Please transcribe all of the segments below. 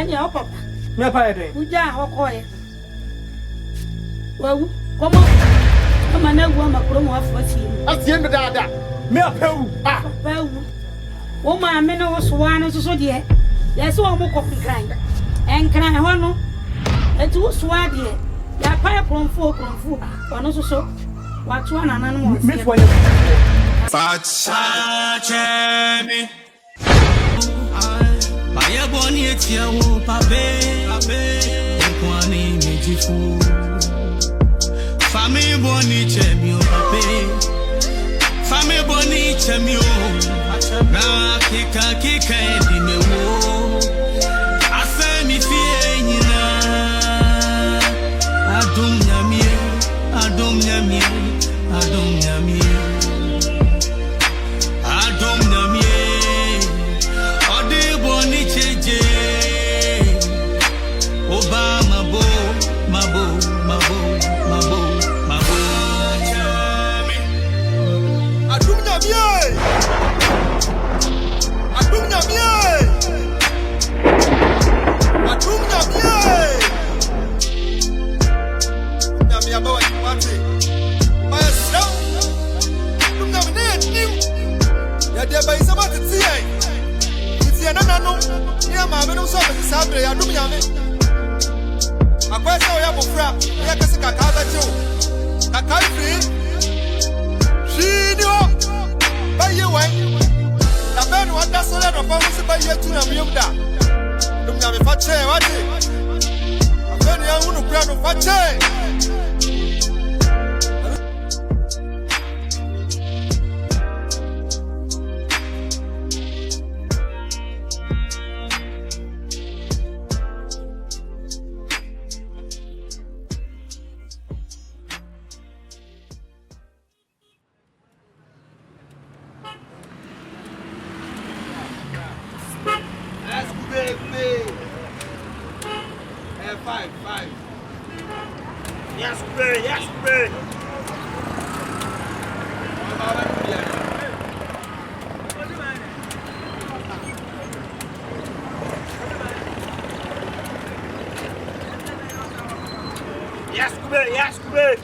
Any of papa. Me pay. Uja hokoye. Well, come on. Come on, now, one of them was him. At the end of that, Me a pew. Well, woman, I mean, I was one as so dear. There's one more coffee crying. And can I honor? And two swag here. Ya pie from 4 from 4. One also so. What's one and animal? Miss for you. Fachame. Maya boni etia wo pape. Kwani mejifu. Fami boni chemi o pape. Fami boni chemi o. Na kika endine wo. Asemi fie nyina. Adom nyame. Adom nyame. Adom nyame. Adom nyame. Ode boni cheje. Obama bo, mabo. Adom nyame. Adom nyame. Adom nyame. Nyame abawa wate. Maestro. Adom nyame nim. Ya de ba isama tete ai. Tete na nanu. Ni ama me no so be sabre adom nyame. Akwese oya bofra. Ya kase kaka abacho. Kaka free. Shino. Baye wan. Na ben wada so le no fa so baye tu na myomda. Adom nyame fa che wate. Afeni ya hunu kura no fa che. Yes, baby. Yes, baby.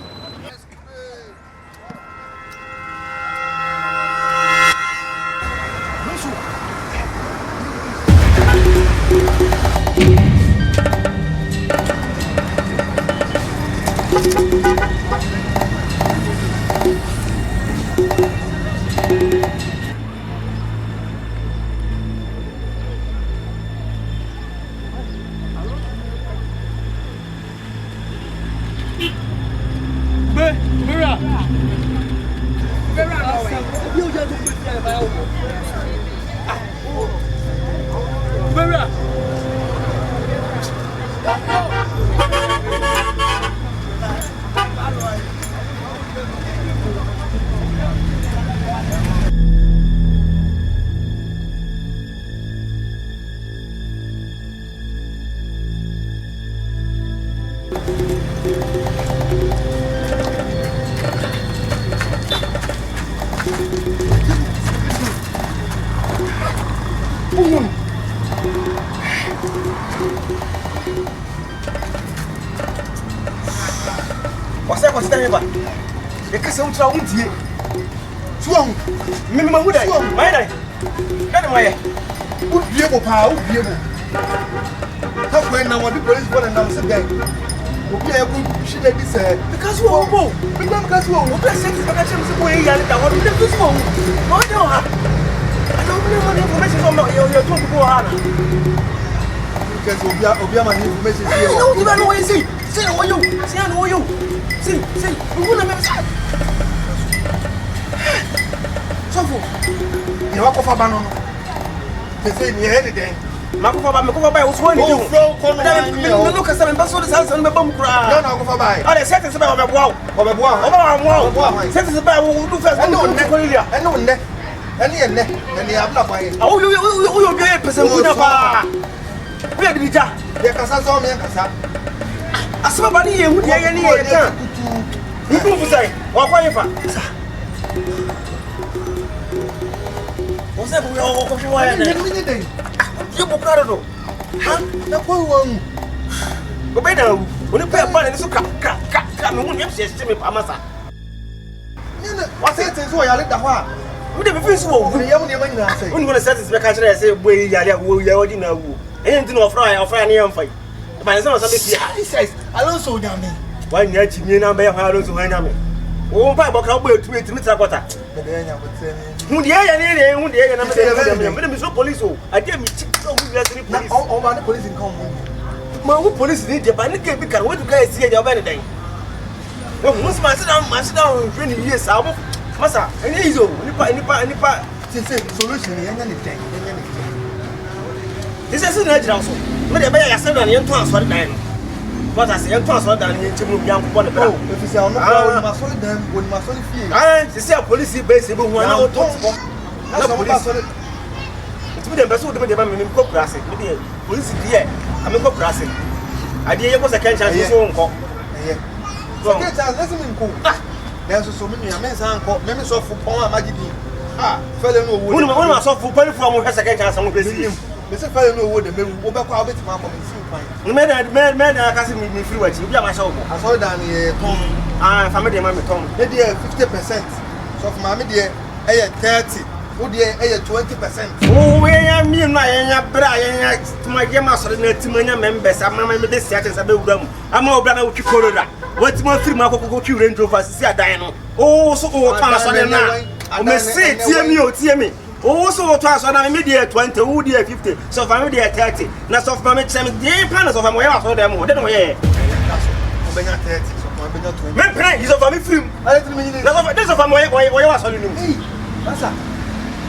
What's that about? The castle ultra won't ye. Swung, Mimma would I? My night. Anyway, would be able power, would be able. How when I want the police for announce again? Would be able she let me say, because we won't go. Because we won't be sent to the way I want to do this one. No, I don't know what information from your talk to go on. Because Obiama information here. No, you don't know what you see. See, I know you. See, we will never say. So, you walk off a banana. They say, you heard it. Makofa was one. Look at some ambassadors and the bomb cry. No, go by. I said it's about a wow. Set is about who do first. I know, and the Abla. Oh, you get a person who never. Where did you die? There can be a somebody here would hear any other. You do say, or whatever. What's that? We all go for a minute. You book out. Ha? Na kwa won. Go be na woni pa ba na so ka me hu nyam se me pa masa. Nene, what say so ya le da ho a. We dey be so wo. Yam ne ma nyina say. Woni go na set be ka kire say boy ya le wo ya wodi na wo. Enye nti no ofra ne yam fai. Ba ne so be fie. He says, Alonso Nyame. Wa nya chi ni na be ya ha Alonso Nyame. Wo pa bo ka bo etu mi tra kwata. Me de nya bo tse ni. Hu de ya ne hu de ya na me de me so police o. Ade mi chi so hu ya ni police. O ba the police in come. Ma wo police ni de ba ni ke bi kar wo du ka esi ya ba ne dan. Wo mus ma sit down hwe ni yes abo. Masa, eni izo nipa Say solution ni nya ni den. this is na jira so. Me de ba ya se na ne to asori dan no. What I say, you pass on down here to move young people. Oh, if you say I'm not my solid them, when my solid fee. Ah, she say police base able one out to. That's what I solid. It's with the best of the man co classic. Police here. I'm a co classic. I did you second chance his own call. Yeah. Second chance, let's him go. There's so many amens uncle, members of Poma Maggie. Ah, fellow no wood. One of us for penny from her second chance. I'm going to see him. Mr. Fellow no wood, and maybe we'll back out with my men, I can't see me free watching. You are myself. I saw down here, Tom. Ah, family, Mammy Tom. Maybe 50%. So, for Mammy, dear, 30. Oh, dear, 20%. Oh, we are me and my Brian to my game master and Timania members. I'm mamma with this sentence about them. I'm more brother with Corona. What's more 3 Marco Cocu and drove us, Dino. Oh, so, I may say, tear me. Also, transfer na immediate 20, who dear 50, so family 30. Now, so for me, some day panels of them, we are for them, they don't hear. 30, so my 20. Men pray, he's a family film. I let me know. There's a family where you are solid. That's a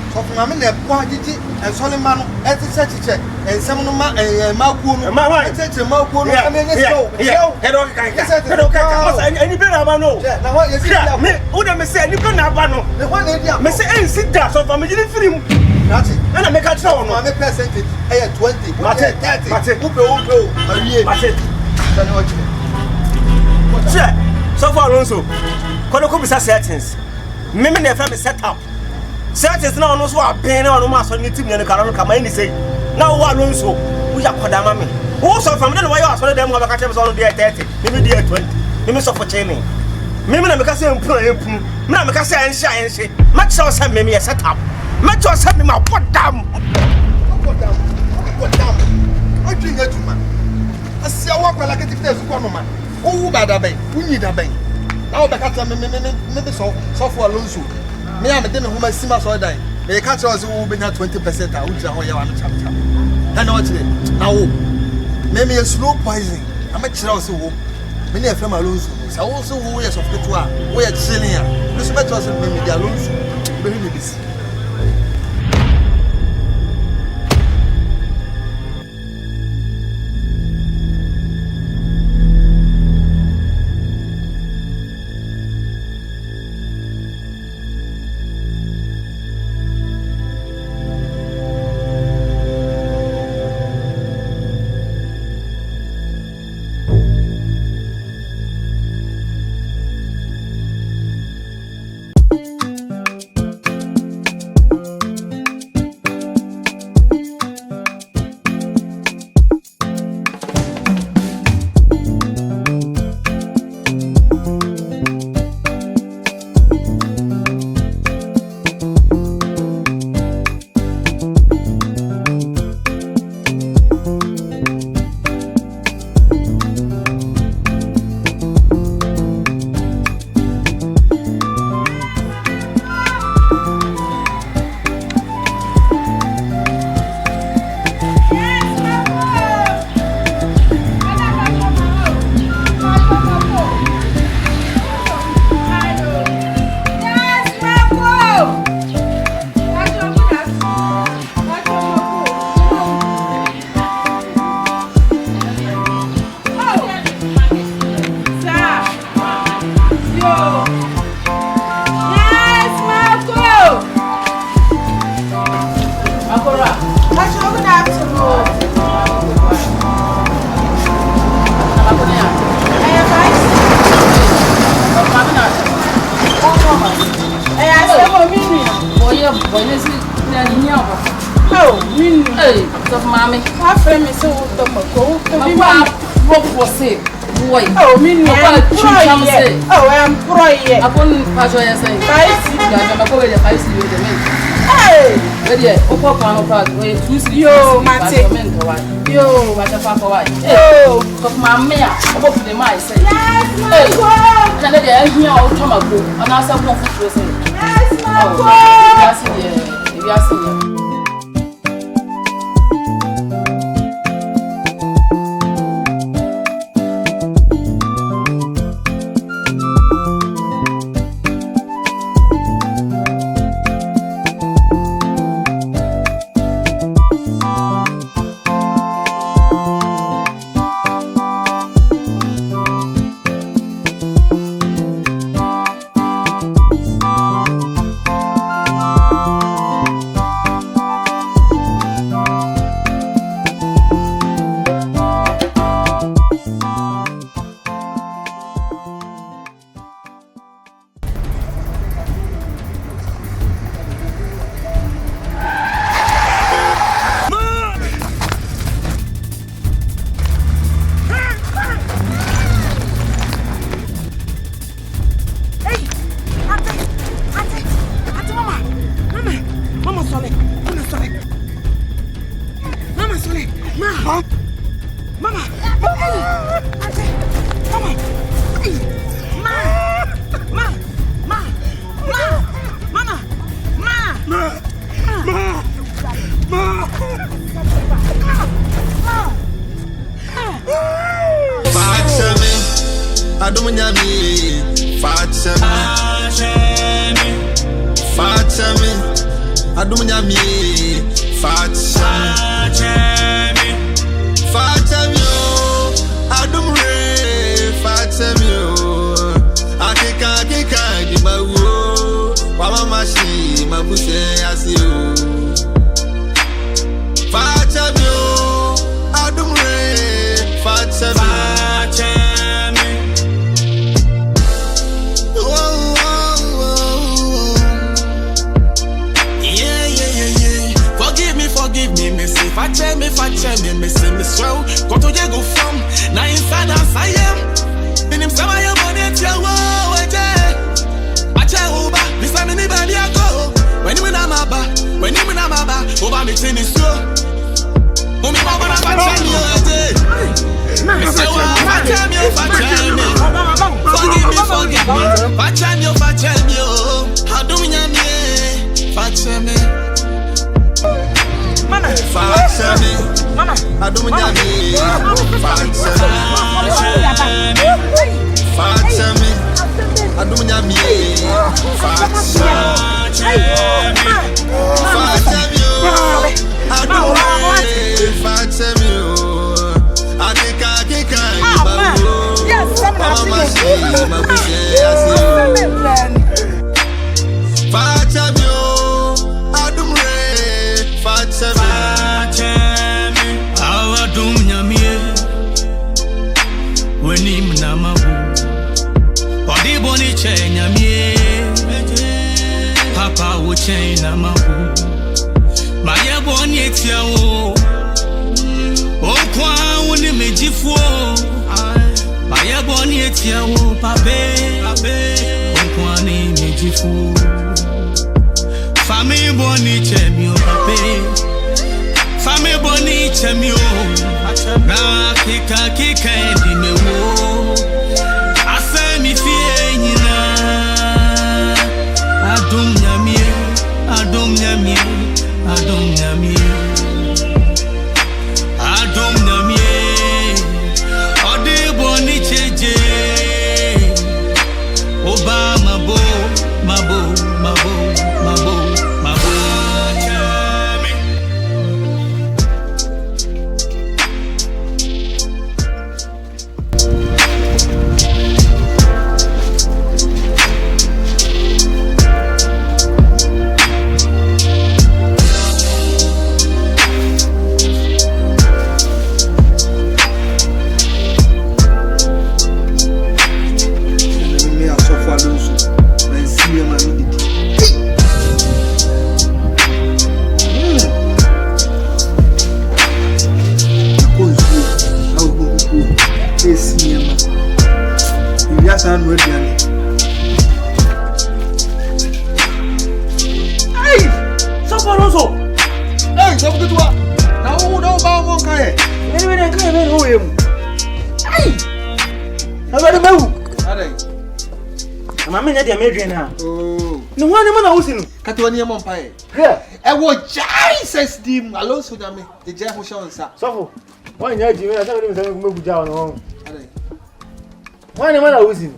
so for my men, quantity and Solomon, and such a check, and some of my Malcolm, my wife, Malcolm, I mean, any better, I know. Now, what is it? Me, who am I saying? You can't have one. The one idea, Miss A, sit down, so family film. That's it. And I make a show, my percentage, 20, 30, so far, also, Konoku is a settings. Mimi never set up. Settings now knows what paying on mass on the team and the Carol come in say. Now, what also, we are Kodamami. Also, from then, why you are them over catchers on the 30, maybe the 20, maybe so for chaining. Mimi because I'm playing, Mamma and Science, much so send me a setup. Much so send me my what damn. What damn. I drink it, man. I see a walk like if there's one man. Oh, bad a bank, we need a bank. Now, the catcher maybe so for Alonso. Me, I'm a dinner who may see my soil dying. They catch us who will be not 20%. I would say, oh, yeah, I'm a chapter. I know what now, maybe a slow poison. I'm a child also. Many of them are Alonso. So also, who is of the two, we are chilling here. This matter was maybe the Alonso. Believe this. of mommy. I frame me so go. What was it? Boy. Oh, me, oh, I'm crying. I couldn't pass what I say. I'm going to fight you with the men. Hey, but yeah, yo, Mate. Yo, what the fuck, why? Yo, of my mare, what did the mice say? Yes, my boy. Can I hear our tomato and ask a woman to say? Yes, my boy. If you are seeing Adom Nyame, FAKY3, Adom Nyame, FAKY3, Adom re, FAKY3, akeka di mawo, wama mashi mabuse asiyo. FAKY3, Adom re, FAKY3. FAKY3, me say me swell. Go to go from. Now inside us I am. In him some I am on it. Ya wo eje. Acha uba. This time anybody I go. When you na maba. Oba me say me so. Omi mama na FAKY3 eje. Me say wa FAKY3. Forgive me. FAKY3 Adom Nyame FAKY3. FAKY3, Adom Nyame, FAKY3, Adom Nyame, FAKY3, akeka ibawo, mama mashi mabuse asiyo. FAKY3, Adom re, FAKY3. Adom Nyame, wenim na mabu. Odi boni che Nyame, papa wo che na mabu. Maye boni etia wo, okwa woni mejifu. Maye boni etia wo, pape, okwa ni mejifu. Fami boni che mi o pape. Fami boni chemio na kika di mewo asemi fie nyina Adom Nyame odi boni cheje oba mabo san no aduane. Hey! So far also. Hey, so good wa. Na wo no ba mo kan e. Anyway, I can't even know him. Hey! I'm going to move. I'm a minute, I'm Adrian now. Oh, no one in my house. Catoni Mompire. Here, I was Jesus, dim, alone, so damn it. The Jeff was showing, sir. So, why not you? I don't even move down home. Why am I losing?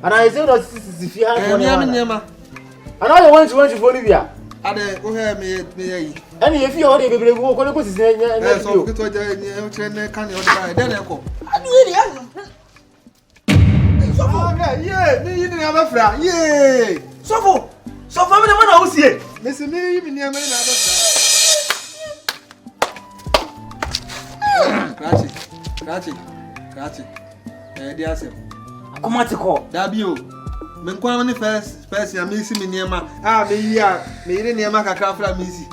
And I said, if you have any, and I want to follow you. I don't have me. And if you already be able to put his name, so can you then I go. Yeah, me didn't have a friend. Yeah. So for me, the man I was here. Miss me, even near me. Cratchy. Dear sir. Come on to call. W. Menquamani first, I'm missing me near my. Ah, me, yeah, me near my craft, missy.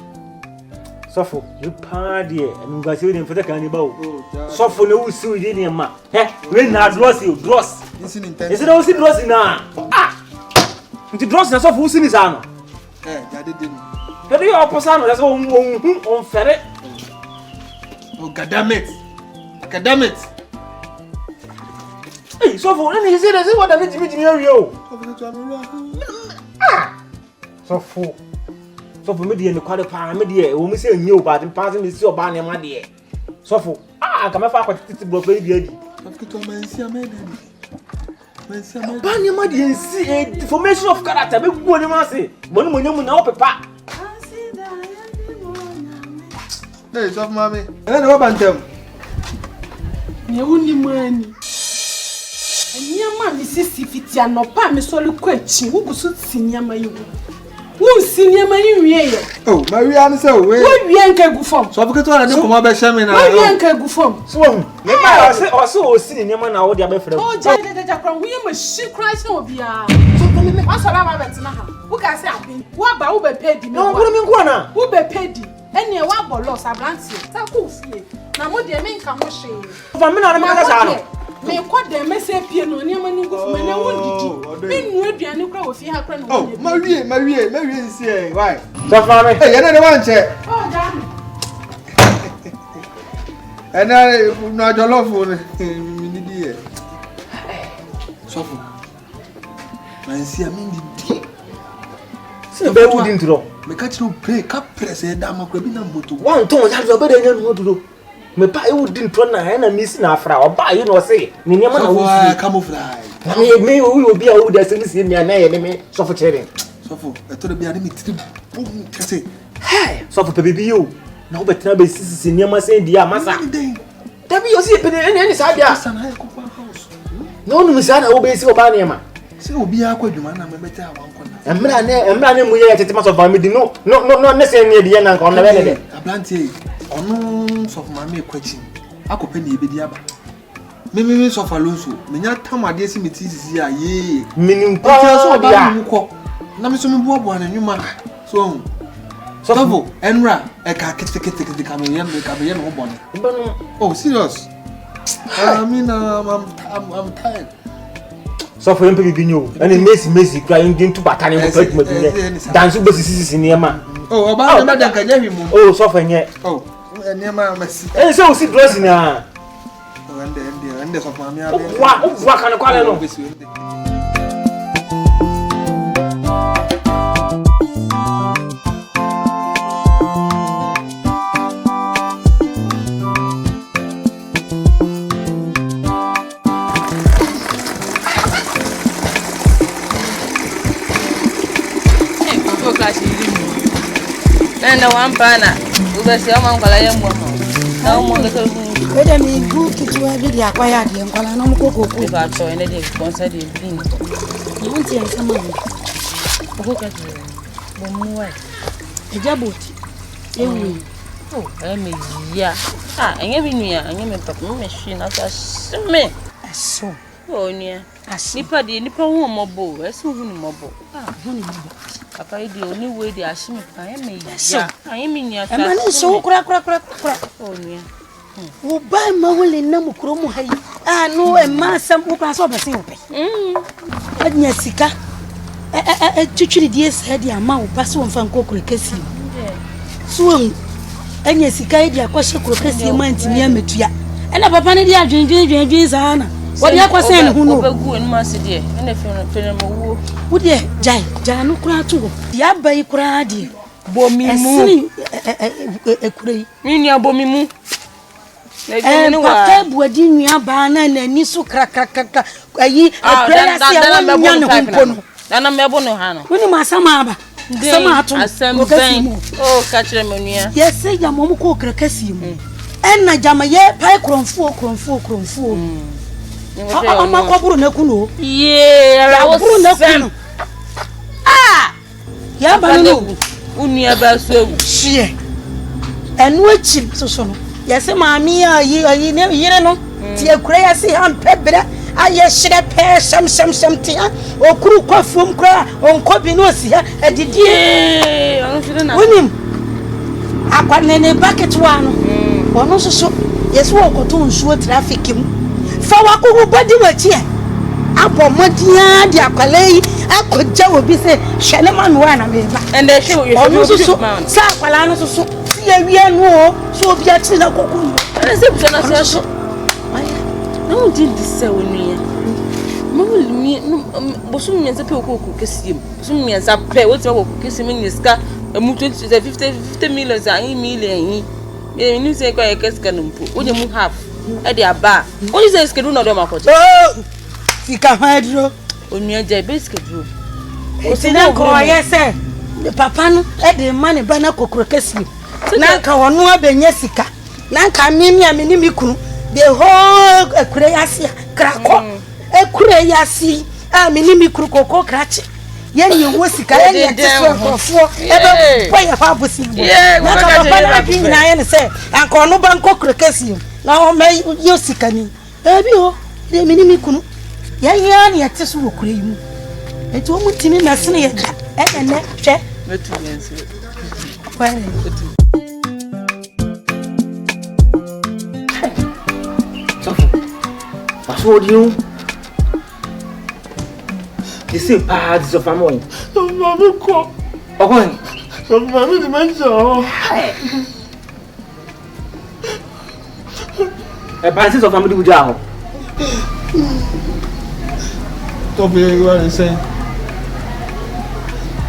Sofo, you party and got you for the cannibal. Sofo, no, so you didn't, ma. Eh, when not dross you, dross. Is it also drossing now? Ah, the dross is of who's in his arm. Eh, I didn't. But you are Posano, that's on ferret. Oh, goddamn it. Goddamn it. Hey, Sofo, let me say that's what I need to meet you. Sofo. So for me, the quality paramedia, when we say new, but in passing the sea of Barney, my dear. So for come a fact to block baby. Barney, my dear, see a formation of character. Make one of us say, one woman now, papa. Hey, so, mammy, I don't know about them. You only money. And your mammy says if it's your no palm is all question, who could see Nyame you? Who senior man you? Oh, Marianne, so we ain't go from. So, because I don't come about Shaman. I ain't go from. So, I say, also, senior man, I would have been for oh, Jack, we must she cries no be. What's about now? Who can say I've been? What about Uber paid? No, Uber paid. Any one loss, I blance it. That's cool. Now, what do you mean? Come shame. Me quite the message piano, near my new government. I won't do. Being would be a new crowd if you have friends. Oh, Marie, say, why? So, Mammy, hey, another one, check. Oh, damn. And I not your love for me. So, I see, I mean, the see, they wouldn't draw. Me catch no pay, cap press, and I'm a criminal motor. One tone has a better than what to do. Me buy wouldn't run and miss na fra or buy you know say me never know camouflage. Me will be a wood as in your name so for sharing. So for I told be enemy to boom say hey so for baby you now better be sis in your say dia massa. That be you see any side there. House. No say na obey see oba na ma. Say obi akwadwuma na me beta wan kona. Emra na mu ye tetema so family no ne say ne dia na nka on na be ne. Ablantie ono so for mama ekwachi. Akopɛ na ebedi aba. Me so for lonso. Me nya tamade si meti sisi a ye. Minim pa so oba mu kɔ. Na me so me boaboa na nwuma. So Sofo, Enra, eka kete kameyen no bone. Oh, serious? I mean, I'm tired. Sofo yempe bibinyo. Ene Messi crying into batani mo pet mo bi. Dance go sisi niema. Oh, oba na dan kanya hwi mu. Oh, Sofo nye. Oh, niema Messi. So o si dress na. Oh, ende Sofo mami abi. Wa kan kwale no. And the one banner, who was your uncle, I am one. No more little moon. Whether me go to a video acquired him, while I know Coco if I saw anything concerning him. You won't see some money. Look at you. One a jabot. Oh, I mean, yeah. Ah, and every year, I am a papa machine after me. So, oh, near. I see Paddy, Nippon mobile, as soon mobile. Ah, Papa, the only way they are seeing I am in your man is so crack. Oh, yeah. Who buy Mawel in Namukuromo? Ah no e ma sam wo pra so be se wo pe. Anya sika. Twitwiri die se de ama wo pa so wo mfa nkokoro kesi. So anya sika e de akwahye koro kesi ma ntimi ametua. Ena papa ne de adwendwen sana. Wo de akwase ne hu no. Obegu enu ase de. Ena fene mo wo. Wo de jai no kura to wo. Ya bai kura de. Bomimu. Esini ekurei. Minia bomimu. Papa buadi nua ba na nani so krakrakrakra. Ayi prayer se won nya ne ho no. Nana mebo no ha no. Woni masama aba. Sama ato. Oh, catch them nua. Yes, say ya mom ko krakasi mu. Enna jama ye pai kronfuo. Ama kwaburu na kuno. Yeah, I was na kuno. Ah! Ya ba no. Unia ba so. Shie. Enu achi so no. Yes, maami ayi ne yire no. Ti ekura ya se han pebra. Aye shire pe sam tia. Okuru kwafum kra. Onkobi no si ha. Edidie. Wonim. Akwa nene bucket wa no. Ono so. Yes wo koto nsuo traffic mu. Fa wakugu body wachi e. Abo modia di akwalei akoja obi se hwele manu wa na meba. And they show you so sa akwala no so ye wie no so obi ati na kokunu. And say busa na so. No did this say wonu. Mama mi bosu mi nza pe okoku kesiem. Bosu mi nza pe woti okoku kesiem ni ska emu 50 million za million yi. Me ni say kwa keska no mpo. Onye mu half. E dey aba. Onye say schedule no do makoto. Oh! Fika hadro. Onua ja be schedule. Osina ko yese. Papa no e dey man ba na kokoro kesiem. Na ka wono abenya sika. Na ka mimi amini mikunu. The whole ekure yasi krako. Ekure yasi amini mikuru koko krache. Yeni wo sika yeni atiso nkofo ebe boy fa bosi bo na ka papa na bi na yeni se anko no ban kokoro kesiem na o me yo sika ni ebi ho de mini mikunu yeni ani atiso wo kure yimu eti o mutimi na sene ye da ene hwe metu yense kware Paso odiu. Esse pá de sofá mãe. Mami ko. Ogoi. Mami de manjo. É para esse sofá muito budiao. Tô bem agora sei.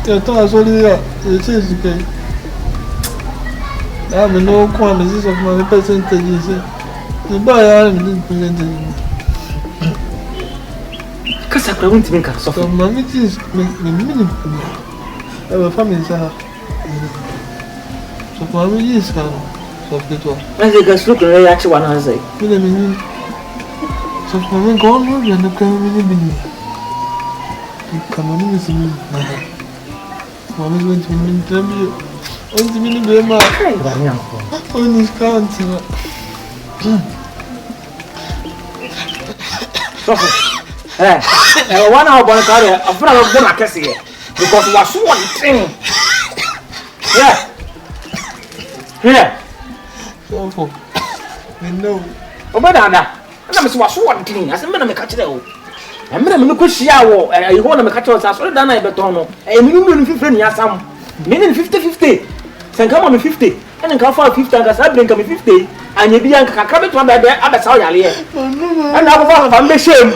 Eu tô ali, eu sei que. Ah, mas não quando esse sofá me presente isso. E vai me presente. Kasa kwa wunti minka so So mami tis me e family sa. So mami yes ka so keto. na ze ga suru ko ya ci wana sai Me me so mami go no ya no ka me ni. Kama ni simi. Mami went to me tell me on the mini be ma. ba ni anko On is can't. so one hour bon carry afra of them akese here because was one thing yeah So me know. obada na me so was one thing ase me na me ka kire o e me na me ko hia wo e ho na me ka kire o sa so da na e beton no e me nu fifre ni asam me ni 50-50 senka mo me 50 ene nka fa 50 anga sa blinka me 50 anya bi anka kakra beto abesa o yale e na ko fa me shem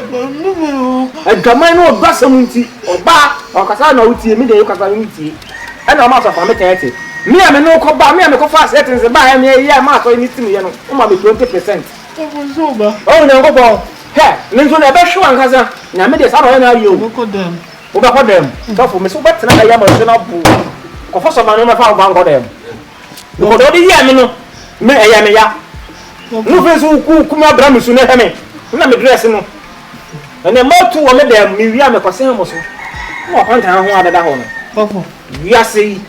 Gamai no basam nti oba okasa na wutie me de yokasa nti e na ma so fa me tete me a me no ko ba me a me ko fa settings ba me ya ma so ni tim ye no o ma me 20%. So ba. Oh na ko bo he me so na be hwe ankasa na me de sa ro na yo Ko dem. o ba ko dem so for me so bet na ya ma so na bu ko fo so ma no ma fa ba ko dem ko do di ya me no me e ya me ya no fe so ku ma bra me so na he me na me dress no ene motu wo me dem mi wi amekwase mo so mo kwanta ho adada ho no Papa. wi ase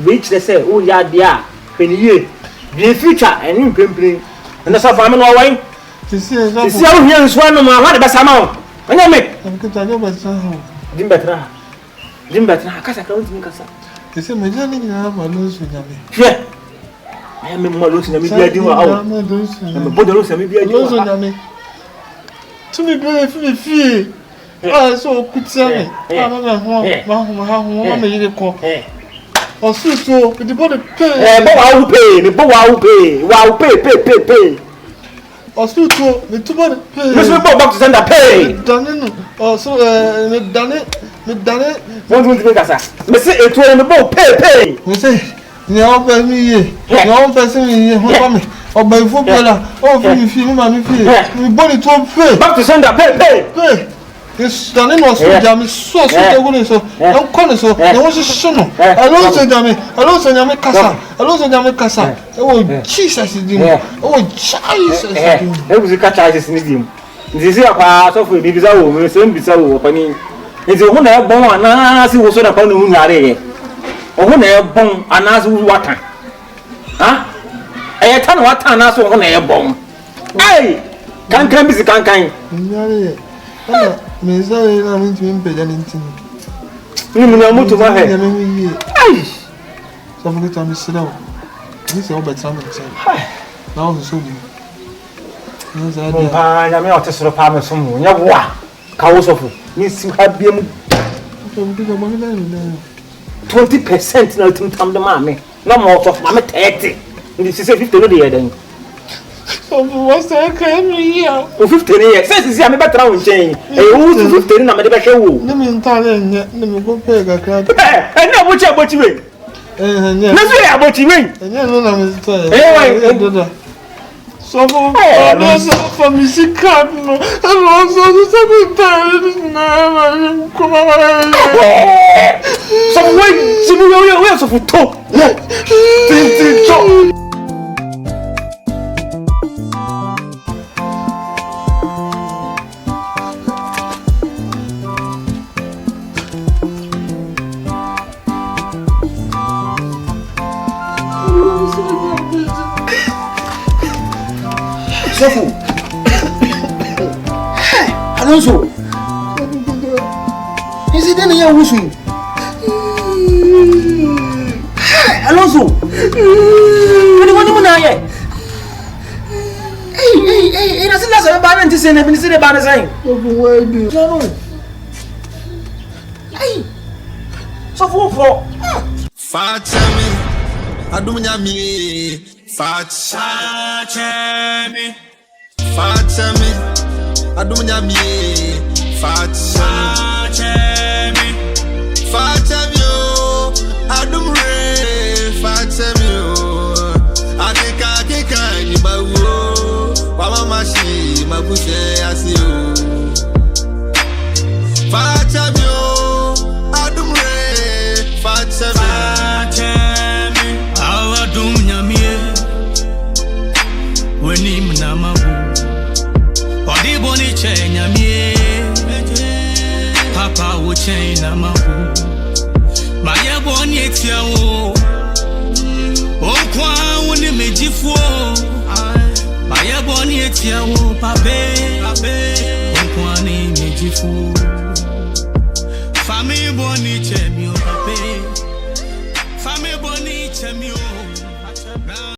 we chire se o ya dia peniye bi future eni mpempre ene so fa me no wan Sisi sisi o hia nso no ma ha de besa ma ho anya me Amke ta ba sa ho. dimbetra akasa ka wonti kasa Sisi me jani na ma lo su nyame. hwe aya me mo lo si na me bia di wa awo Ma lo su. me bodo lo si na me bia di Lo su wa nyame. to me be fee. Ah, so kutsame. Ma me yire ko. Osuso, the body pay. But wow pay. Osuso, the two body pay. Miss me back to send a pay. Done also me done. Won't make us. Me say it will me pay. We say, "Nya oba mi ye. Nya oba person mi ye. Ho ba me. Oba ifo pela. O fi mi fi mi ma mi fi. Mi body to pay. Back to send a pay. It's done in was jam so the good so. Don't call so. There was a son. Allo so jam. Allo so jam kasa. Allo so jam kasa. Oh Jesus is dim. Oh Jesus. E was catch Jesus in dim. This is a so for biza wo, me se mbisa wo pani. Enti ho na e bon ana si wo so na pa na hu nyare ye. Ho na e bon ana si wo watan. Ha? E ta na watan na so ho na e bon. Ai! Kankan bisi kankan. Nyare ye. Me say na me ntimi mpeda ntin. Ni mu na moto ma he. Ai! So for time sit down. Ni say obetra me say. Na o so bi. Ni say dia. Pa nya me otesoro pa me so mu. Nya wo a. Ka wo so fu. Ni si ha biem. 20% na tim de ma me. Na mo so ma me 30. Ni si say 50 no de ye den. So what's that can me here? O 50 years. Say si am betra won chen. E wo 50 na me de be hwe wo. Na me ntale nye, na me go pay kakra. Na bo chi abochi we. Nye. Na so ya abochi we. Nye no na me ntale. Why? So for music card no. And also so me ntale na come on. So we so for top. Tin top. Sofu. Alonso. Is it any ya wusu? Alonso. Wani muna ye. Hey, na sina sa ba na ntise na bi ni se ba na sai. Sofu why do? No. Hey. Sofu fo. Fatami. Adom Nyame. Fatami. Fatami. Adom Nyame. Fatami. Fatami o. Adom re. Fatami o. Akeka ni bawo. Mama mashi mabuse asi o. Fatami o. Adom re. Fatami. Adom Nyame. Weni mnamabu. Odi boni che Nyame. Papa wo che na mabu. Maya boni etia wo. Okwa woni mejifuo. Maya boni etia wo pape.